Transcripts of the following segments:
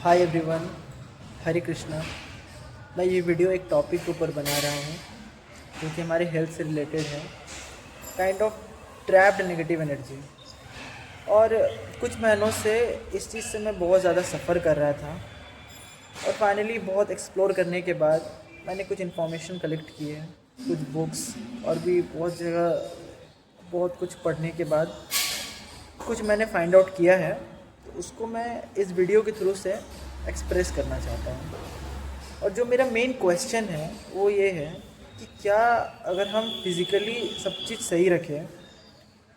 Hi everyone, हरे कृष्णा। मैं ये video एक टॉपिक के ऊपर बना रहा हूँ जो कि हमारे हेल्थ से रिलेटेड है। Kind of trapped negative energy. और कुछ महीनों से इस चीज़ से मैं बहुत ज़्यादा सफ़र कर रहा था और फाइनली बहुत एक्सप्लोर करने के बाद मैंने कुछ इन्फॉर्मेशन कलेक्ट की है, कुछ बुक्स और भी बहुत जगह बहुत कुछ पढ़ने के बाद कुछ मैंने फाइंड आउट किया है। तो उसको मैं इस वीडियो के थ्रू से एक्सप्रेस करना चाहता हूँ। और जो मेरा मेन क्वेश्चन है वो ये है कि क्या अगर हम फिज़िकली सब चीज़ सही रखें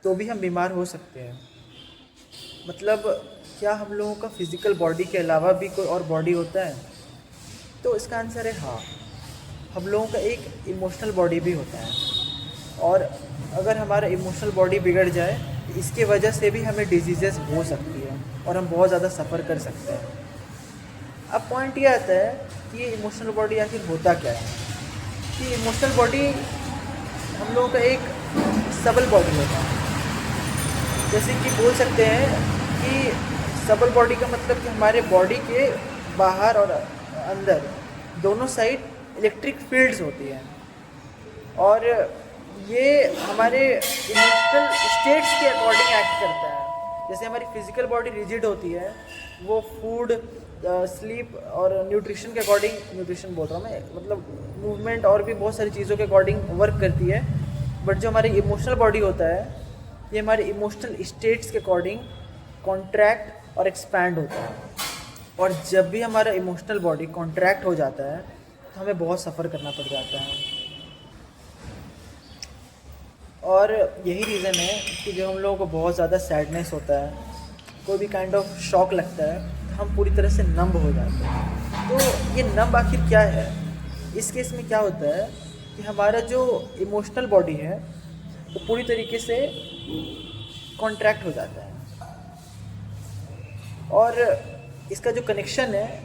तो भी हम बीमार हो सकते हैं? मतलब क्या हम लोगों का फिज़िकल बॉडी के अलावा भी कोई और बॉडी होता है? तो इसका आंसर है हाँ। हम लोगों का एक इमोशनल बॉडी भी होता है, और अगर हमारा इमोशनल बॉडी बिगड़ जाए तो इसके वजह से भी हमें डिजीज़ेस हो सकती है और हम बहुत ज़्यादा सफ़र कर सकते हैं। अब पॉइंट ये आता है कि ये इमोशनल बॉडी आखिर होता क्या है। कि इमोशनल बॉडी हम लोगों का एक सबल बॉडी होता है। जैसे कि बोल सकते हैं कि सबल बॉडी का मतलब कि हमारे बॉडी के बाहर और अंदर दोनों साइड इलेक्ट्रिक फील्ड्स होती हैं, और ये हमारे इमोशनल स्टेट्स के अकॉर्डिंग एक्ट करता है। जैसे हमारी फिजिकल बॉडी रिजिड होती है, वो फूड, स्लीप और न्यूट्रिशन के अकॉर्डिंग, न्यूट्रिशन बोल रहा हूँ मैं, मतलब मूवमेंट और भी बहुत सारी चीज़ों के अकॉर्डिंग वर्क करती है। बट जो हमारी इमोशनल बॉडी होता है, ये हमारे इमोशनल स्टेट्स के अकॉर्डिंग कॉन्ट्रैक्ट और एक्सपैंड होता है। और जब भी हमारा इमोशनल बॉडी कॉन्ट्रैक्ट हो जाता है तो हमें बहुत सफ़र करना पड़ जाता है। और यही रीज़न है कि जब हम लोगों को बहुत ज़्यादा सैडनेस होता है, कोई भी काइंड ऑफ शॉक लगता है, तो हम पूरी तरह से नंब हो जाते हैं। तो ये नंब आखिर क्या है? इस केस में क्या होता है कि हमारा जो इमोशनल बॉडी है वो पूरी तरीके से कॉन्ट्रैक्ट हो जाता है, और इसका जो कनेक्शन है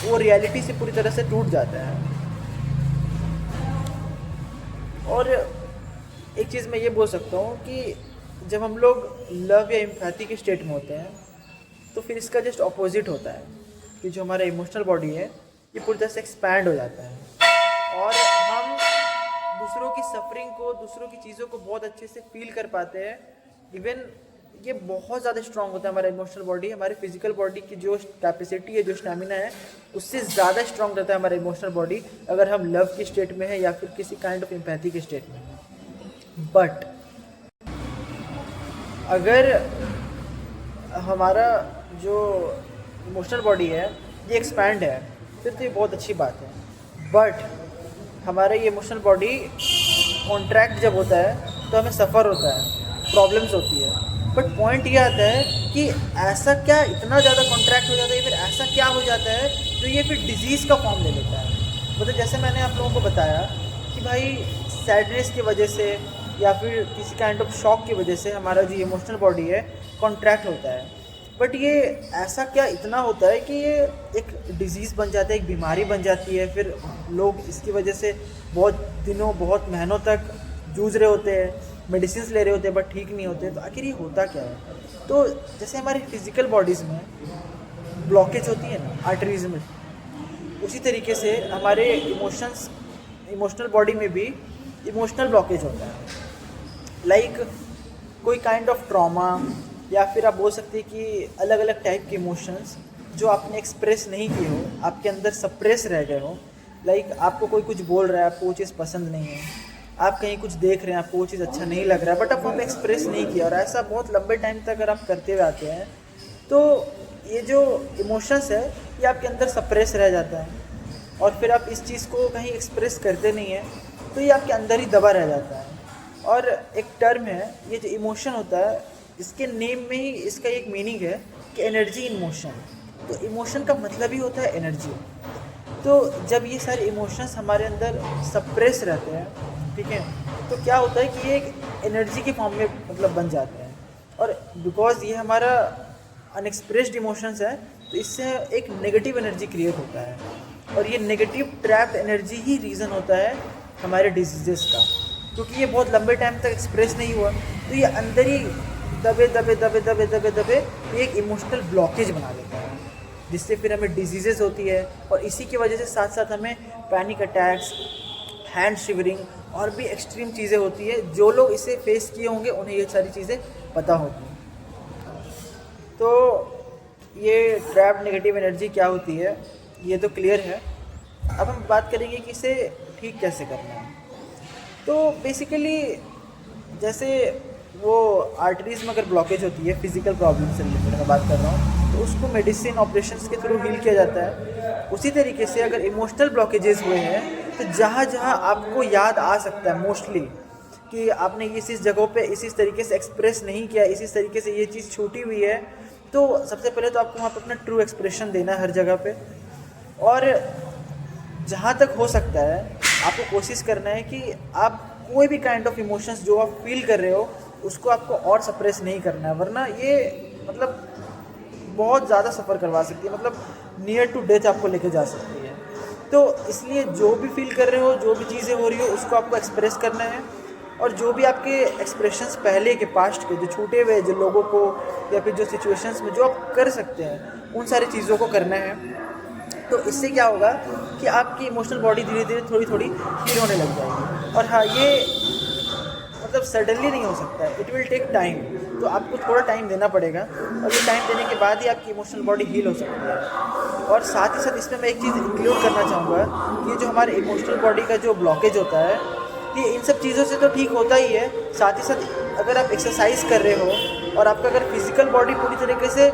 वो रियलिटी से पूरी तरह से टूट जाता है। और एक चीज़ मैं ये बोल सकता हूँ कि जब हम लोग लव या एम्पैथी के स्टेट में होते हैं तो फिर इसका जस्ट ऑपोजिट होता है कि जो हमारा इमोशनल बॉडी है ये पूरी तरह से एक्सपैंड हो जाता है, और हम दूसरों की सफरिंग को, दूसरों की चीज़ों को बहुत अच्छे से फील कर पाते हैं। इवन ये बहुत ज़्यादा स्ट्रांग होता है हमारा इमोशनल बॉडी। हमारे फिजिकल बॉडी की जो कैपेसिटी है, जो स्टैमिना है, उससे ज़्यादा स्ट्रांग रहता है हमारा इमोशनल बॉडी अगर हम लव की स्टेट में है या फिर किसी काइंड ऑफ एम्पैथी के स्टेट में है। बट अगर हमारा जो इमोशनल बॉडी है ये एक्सपैंड है फिर तो ये बहुत अच्छी बात है। बट हमारा ये इमोशनल बॉडी कॉन्ट्रैक्ट जब होता है तो हमें सफ़र होता है, प्रॉब्लम्स होती है। बट पॉइंट ये आता है कि ऐसा क्या इतना ज़्यादा कॉन्ट्रैक्ट हो जाता है, फिर ऐसा क्या हो जाता है जो ये फिर डिजीज़ का फॉर्म ले लेता है। मतलब जैसे मैंने आप लोगों को बताया कि भाई सैडनेस की वजह से या फिर किसी काइंड ऑफ शॉक की वजह से हमारा जो इमोशनल बॉडी है कॉन्ट्रैक्ट होता है। बट ये ऐसा क्या इतना होता है कि ये एक डिजीज़ बन जाता है, एक बीमारी बन जाती है। फिर लोग इसकी वजह से बहुत दिनों, बहुत महीनों तक जूझ रहे होते हैं, मेडिसिन ले रहे होते हैं, बट ठीक नहीं होते। तो आखिर ये होता क्या है? तो जैसे हमारी फिज़िकल बॉडीज़ में ब्लॉकेज होती है ना आर्टरीज में, उसी तरीके से हमारे इमोशनल बॉडी में भी इमोशनल ब्लॉकेज होता है। लाइक कोई काइंड ऑफ ट्रॉमा, या फिर आप बोल सकते हैं कि अलग अलग टाइप के इमोशंस जो आपने एक्सप्रेस नहीं किए हो, आपके अंदर सप्रेस रह गए हो। लाइक आपको कोई कुछ बोल रहा है, आपको वो चीज़ पसंद नहीं है, आप कहीं कुछ देख रहे हैं, आपको वो चीज़ अच्छा नहीं लग रहा है, बट आप वहाँ पे एक्सप्रेस नहीं किया, और ऐसा बहुत लंबे टाइम तक अगर आप करते हुए आते हैं तो ये जो इमोशंस है ये आपके अंदर सप्रेस रह जाता है, और फिर आप इस चीज़ को कहीं एक्सप्रेस करते नहीं हैं तो ये आपके अंदर ही दबा रह जाता है। और एक टर्म है, ये जो इमोशन होता है, इसके नेम में ही इसका एक मीनिंग है कि एनर्जी इन मोशन। तो इमोशन का मतलब ही होता है एनर्जी। तो जब ये सारे इमोशंस हमारे अंदर सप्रेस रहते हैं, ठीक है, तो क्या होता है कि ये एक एनर्जी के फॉर्म में मतलब बन जाते हैं। और बिकॉज ये हमारा अनएक्सप्रेस्ड इमोशंस है तो इससे एक नेगेटिव एनर्जी क्रिएट होता है, और ये नेगेटिव ट्रैप्ड एनर्जी ही रीज़न होता है हमारे डिजीज़ेस का। क्योंकि ये बहुत लंबे टाइम तक एक्सप्रेस नहीं हुआ तो ये अंदर ही दबे दबे दबे दबे दबे दबे ये एक इमोशनल ब्लॉकेज बना देता है, जिससे फिर हमें डिजीज़ेज़ होती है, और इसी की वजह से साथ साथ हमें पैनिक अटैक्स, हैंड शिवरिंग और भी एक्सट्रीम चीज़ें होती है। जो लोग इसे फेस किए होंगे उन्हें ये सारी चीज़ें पता होती हैं। तो ये ट्रैप्ड नेगेटिव एनर्जी क्या होती है ये तो क्लियर है। अब हम बात करेंगे कि इसे ठीक कैसे करना है। तो बेसिकली जैसे वो आर्टरीज में अगर ब्लॉकेज होती है, फिजिकल प्रॉब्लम से रिलेटेड मैं बात कर रहा हूँ, तो उसको मेडिसिन ऑपरेशंस के थ्रू हील किया जाता है। उसी तरीके से अगर इमोशनल ब्लॉकेजेस हुए हैं तो जहाँ जहाँ आपको याद आ सकता है मोस्टली कि आपने इस जगहों पे इस तरीके से एक्सप्रेस नहीं किया, इस तरीके से ये चीज़ छूटी हुई है, तो सबसे पहले तो आपको वहाँ पे अपना ट्रू एक्सप्रेशन देना है हर जगह पे। और जहाँ तक हो सकता है आपको कोशिश करना है कि आप कोई भी काइंड ऑफ इमोशंस जो आप फील कर रहे हो उसको आपको और सप्रेस नहीं करना है, वरना ये मतलब बहुत ज़्यादा सफ़र करवा सकती है, मतलब नियर टू डेथ आपको लेके जा सकती है। तो इसलिए जो भी फील कर रहे हो, जो भी चीज़ें हो रही हो, उसको आपको एक्सप्रेस करना है। और जो भी आपके एक्सप्रेशंस पहले के पास्ट के जो छूटे हुए जो लोगों को या फिर जो सिचुएशंस में जो आप कर सकते हैं उन सारी चीज़ों को करना है। तो इससे क्या होगा कि आपकी इमोशनल बॉडी धीरे धीरे थोड़ी थोड़ी हील होने लग जाएगी। और हाँ, ये मतलब सडनली नहीं हो सकता है, इट विल टेक टाइम। तो आपको थोड़ा टाइम देना पड़ेगा, और ये टाइम देने के बाद ही आपकी इमोशनल बॉडी हील हो सकती है। और साथ ही साथ इसमें मैं एक चीज़ इंक्लूड करना चाहूँगा कि जो हमारे इमोशनल बॉडी का जो ब्लॉकेज होता है ये इन सब चीज़ों से तो ठीक होता ही है, साथ ही साथ अगर आप एक्सरसाइज कर रहे हो और आपका अगर फिजिकल बॉडी पूरी तरीके से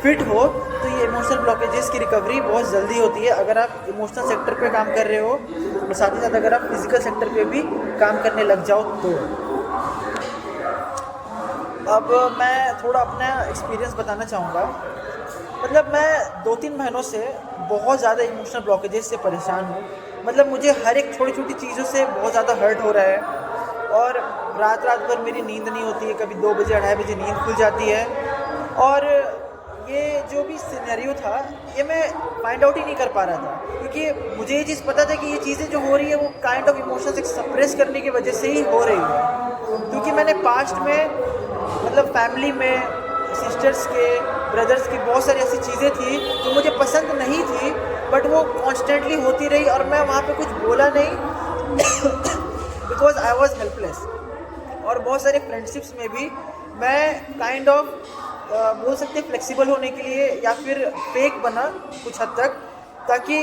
फिट हो तो ये इमोशनल ब्लॉकेजेस की रिकवरी बहुत जल्दी होती है। अगर आप इमोशनल सेक्टर पे काम कर रहे हो और साथ ही साथ अगर आप फिजिकल सेक्टर पे भी काम करने लग जाओ तो। अब मैं थोड़ा अपना एक्सपीरियंस बताना चाहूँगा। मतलब मैं 2-3 महीनों से बहुत ज़्यादा इमोशनल ब्लॉकेजेस से परेशान हूँ। मतलब मुझे हर एक छोटी छोटी चीज़ों से बहुत ज़्यादा हर्ट हो रहा है, और रात भर मेरी नींद नहीं होती है, कभी 2 बजे 2:30 बजे नींद खुल जाती है। और ये जो भी सिनेरियो था ये मैं फाइंड आउट ही नहीं कर पा रहा था, क्योंकि मुझे ये चीज़ पता था कि ये चीज़ें जो हो रही है वो काइंड ऑफ इमोशंस एक सप्रेस करने की वजह से ही हो रही है। क्योंकि मैंने पास्ट में मतलब फैमिली में सिस्टर्स के, ब्रदर्स की बहुत सारी ऐसी चीज़ें थी जो मुझे पसंद नहीं थी, बट वो कॉन्स्टेंटली होती रही और मैं वहाँ पे कुछ बोला नहीं बिकॉज आई वॉज हेल्पलेस। और बहुत सारे फ्रेंडशिप्स में भी मैं काइंड ऑफ बोल सकते फ्लेक्सिबल होने के लिए या फिर फेक बना कुछ हद तक, ताकि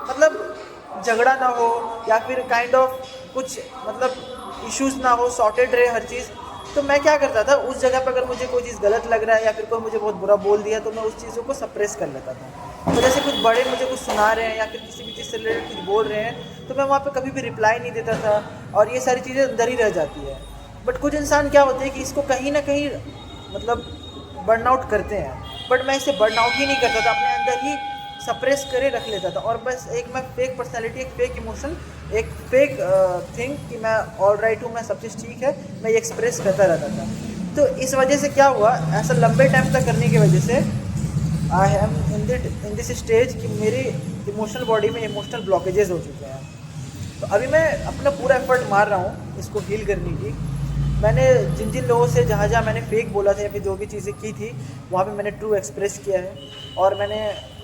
मतलब झगड़ा ना हो या फिर काइंड ऑफ कुछ मतलब इश्यूज़ ना हो, सॉर्टेड रहे हर चीज़। तो मैं क्या करता था, उस जगह पर अगर मुझे कोई चीज़ गलत लग रहा है या फिर कोई मुझे बहुत बुरा बोल दिया तो मैं उस चीज़ों को सप्रेस कर लेता था। तो जैसे कुछ बड़े मुझे कुछ सुना रहे हैं या फिर किसी भी चीज़ से रिलेटेड कुछ बोल रहे हैं तो मैं वहाँ पे कभी भी रिप्लाई नहीं देता था, और ये सारी चीज़ें अंदर ही रह जाती है। बट कुछ इंसान क्या होते हैं कि इसको कहीं ना कहीं मतलब बर्नआउट करते हैं, बट मैं इसे बर्नआउट ही नहीं करता था, अपने अंदर ही सप्रेस करे रख लेता था। और बस एक मैं फेक पर्सनैलिटी, एक फेक इमोशन, एक फेक थिंग कि मैं ऑल राइट हूँ, मैं सब चीज़ ठीक है, मैं ये एक्सप्रेस करता रहता था। तो इस वजह से क्या हुआ, ऐसा लंबे टाइम तक करने की वजह से I am in this stage कि मेरी इमोशनल बॉडी में इमोशनल ब्लॉकेजेस हो चुके हैं। तो अभी मैं अपना पूरा एफर्ट मार रहा हूँ इसको हील करने की। मैंने जिन जिन लोगों से जहाँ जहाँ मैंने फेक बोला था या फिर जो भी चीज़ें की थी वहाँ पे मैंने ट्रू एक्सप्रेस किया है, और मैंने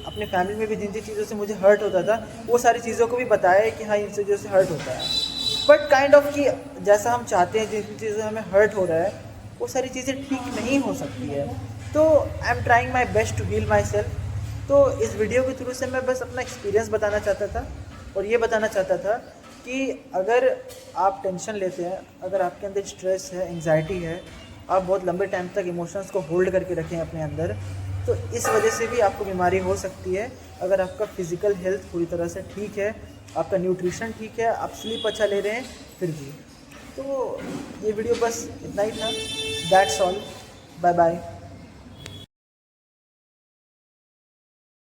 अपनी फैमिली में भी जिन जिन चीज़ों से मुझे हर्ट होता था वो सारी चीज़ों को भी बताया है कि हाँ इन चीज़ों से हर्ट होता है। बट काइंड ऑफ कि जैसा हम चाहते हैं, जिन चीज़ों से हमें हर्ट हो रहा है वो सारी चीज़ें ठीक नहीं हो सकती है। तो I am trying my best to heal myself. तो इस वीडियो के थ्रू से मैं बस अपना एक्सपीरियंस बताना चाहता था, और ये बताना चाहता था कि अगर आप टेंशन लेते हैं, अगर आपके अंदर स्ट्रेस है, एंग्जाइटी है, आप बहुत लंबे टाइम तक इमोशंस को होल्ड करके रखें अपने अंदर, तो इस वजह से भी आपको बीमारी हो सकती है। अगर आपका फिज़िकल हेल्थ पूरी तरह से ठीक है, आपका न्यूट्रिशन ठीक है, आप स्लीप अच्छा ले रहे हैं फिर भी। तो ये वीडियो बस इतना ही था। That's all, bye bye.